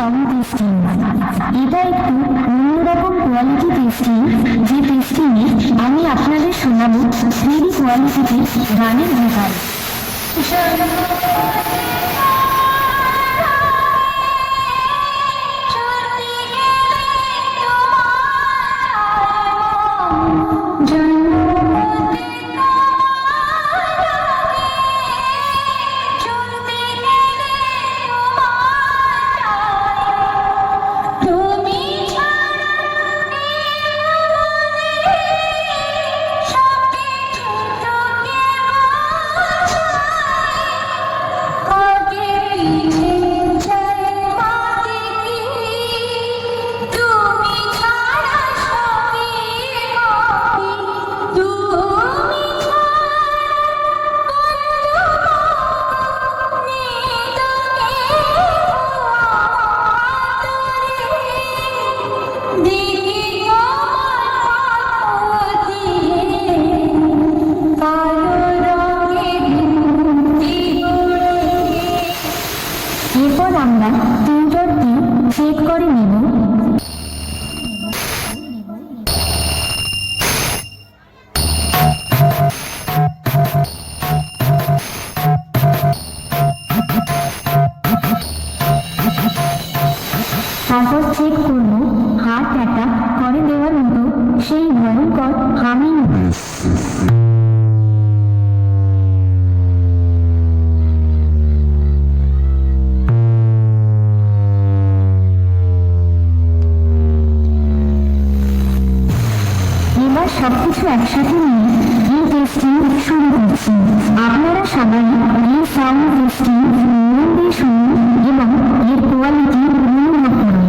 Sound testing. এটা একটু অন্যরকম কোয়ালিটি টেস্টিং, যে টেস্টিংয়ে আমি আপনাদের শোনাবো 3D কোয়ালিটিতে গানের ভোকাল। এরপর আমরা টিউটরটি সেট করে নেব। তারপর চেক করব হাত অ্যাটাক করে দেওয়ার মতো সেই ভয়ঙ্কর হামিং। এবার সবকিছু একসাথে নিয়ে এই টেস্টিং শুরু করছি। আপনারা সবাই এই সাউন্ড টেস্টিং মন দিয়ে শুনুন এবং এর কোয়ালিটি অনুভব করুন।